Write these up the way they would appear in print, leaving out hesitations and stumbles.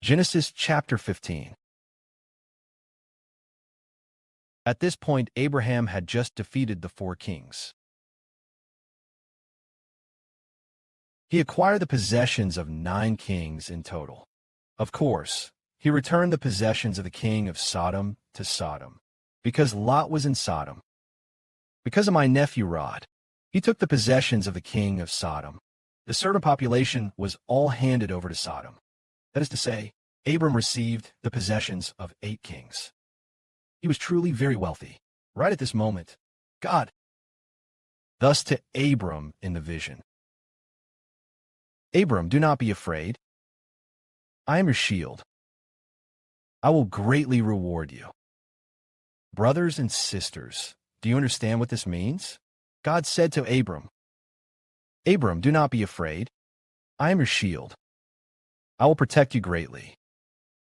Genesis chapter 15. At this point, Abraham had just defeated the 4 kings. He acquired the possessions of 9 kings in total. Of course, he returned the possessions of the king of Sodom to Sodom, because Lot was in Sodom. Because of my nephew Lot, he took the possessions of the king of Sodom. The servant population was all handed over to Sodom. That is to say, Abram received the possessions of 8 kings. He was truly very wealthy. Right at this moment, God, thus to Abram in the vision, Abram, do not be afraid. I am your shield. I will greatly reward you. Brothers and sisters, do you understand what this means? God said to Abram, Abram, do not be afraid. I am your shield. I will protect you greatly.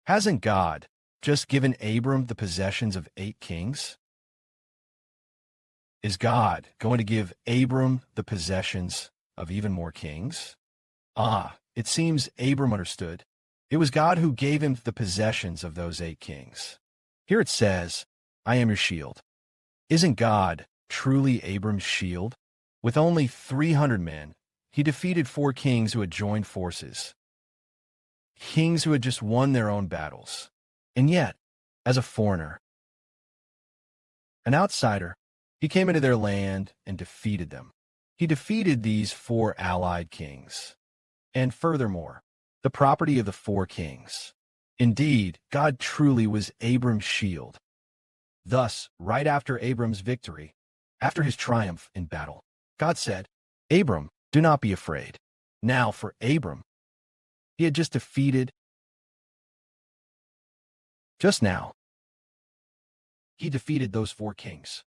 Hasn't God just given Abram the possessions of 8 kings? Is God going to give Abram the possessions of even more kings? It seems Abram understood. It was God who gave him the possessions of those 8 kings. Here it says, I am your shield. Isn't God truly Abram's shield? With only 300 men, he defeated 4 kings who had joined forces. Kings who had just won their own battles. And yet, as a foreigner, an outsider, he came into their land and defeated them. He defeated these 4 allied kings. And furthermore, the property of the 4 kings. Indeed, God truly was Abram's shield. Thus, right after Abram's victory, after his triumph in battle, God said, Abram, do not be afraid. Now for Abram, he had just defeated. Just now, he defeated those 4 kings.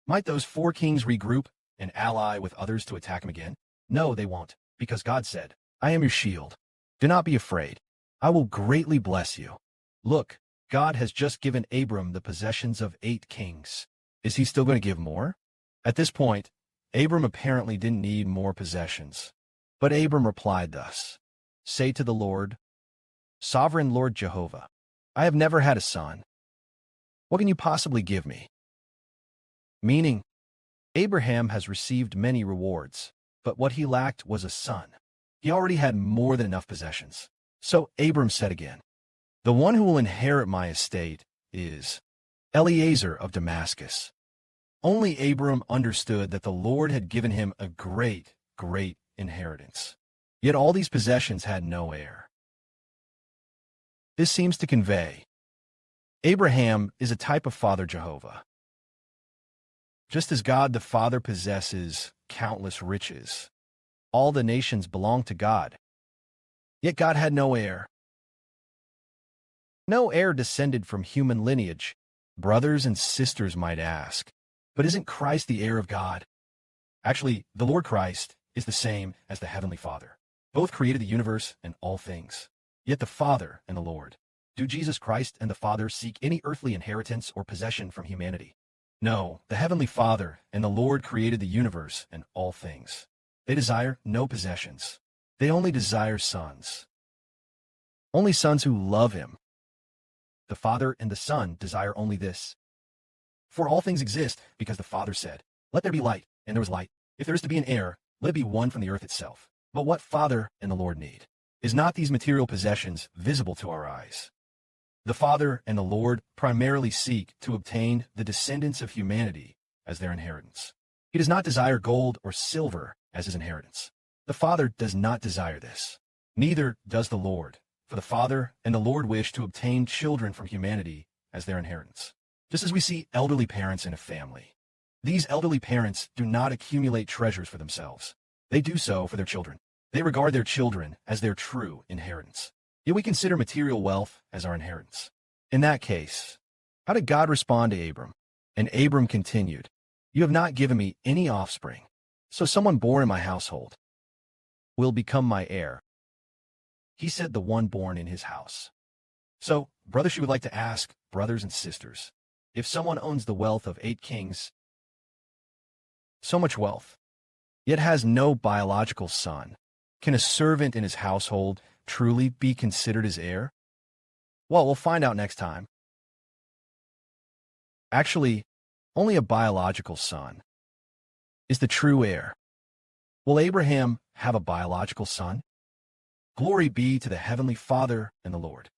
Might those 4 kings regroup and ally with others to attack him again? No, they won't, because God said, I am your shield. Do not be afraid. I will greatly bless you. Look, God has just given Abram the possessions of 8 kings. Is he still going to give more? At this point, Abram apparently didn't need more possessions. But Abram replied thus, Say to the Lord, Sovereign Lord Jehovah, I have never had a son. What can you possibly give me? Meaning, Abraham has received many rewards, but what he lacked was a son. He already had more than enough possessions. So Abram said again, The one who will inherit my estate is Eliezer of Damascus. Only Abram understood that the Lord had given him a great, great inheritance. Yet all these possessions had no heir. This seems to convey Abraham is a type of Father Jehovah. Just as God the Father possesses countless riches, all the nations belong to God. Yet God had no heir. No heir descended from human lineage. Brothers and sisters might ask, but isn't Christ the heir of God? Actually, the Lord Christ is the same as the Heavenly Father. Both created the universe and all things. Yet the Father and the Lord. Do Jesus Christ and the Father seek any earthly inheritance or possession from humanity? No, the Heavenly Father and the Lord created the universe and all things. They desire no possessions. They only desire sons. Only sons who love Him. The Father and the Son desire only this. For all things exist because the Father said, Let there be light, and there was light. If there is to be an heir, let it be one from the earth itself. But what Father and the Lord need is not these material possessions visible to our eyes. The Father and the Lord primarily seek to obtain the descendants of humanity as their inheritance. He does not desire gold or silver as his inheritance. The Father does not desire this. Neither does the Lord, for the Father and the Lord wish to obtain children from humanity as their inheritance. Just as we see elderly parents in a family. These elderly parents do not accumulate treasures for themselves. They do so for their children. They regard their children as their true inheritance. Yet we consider material wealth as our inheritance. In that case, how did God respond to Abram? And Abram continued, You have not given me any offspring, so someone born in my household will become my heir. He said the one born in his house. So, brothers, she would like to ask, brothers and sisters, if someone owns the wealth of 8 kings, so much wealth, yet has no biological son, can a servant in his household truly be considered his heir? Well, we'll find out next time. Actually, only a biological son is the true heir. Will Abraham have a biological son? Glory be to the Heavenly Father and the Lord.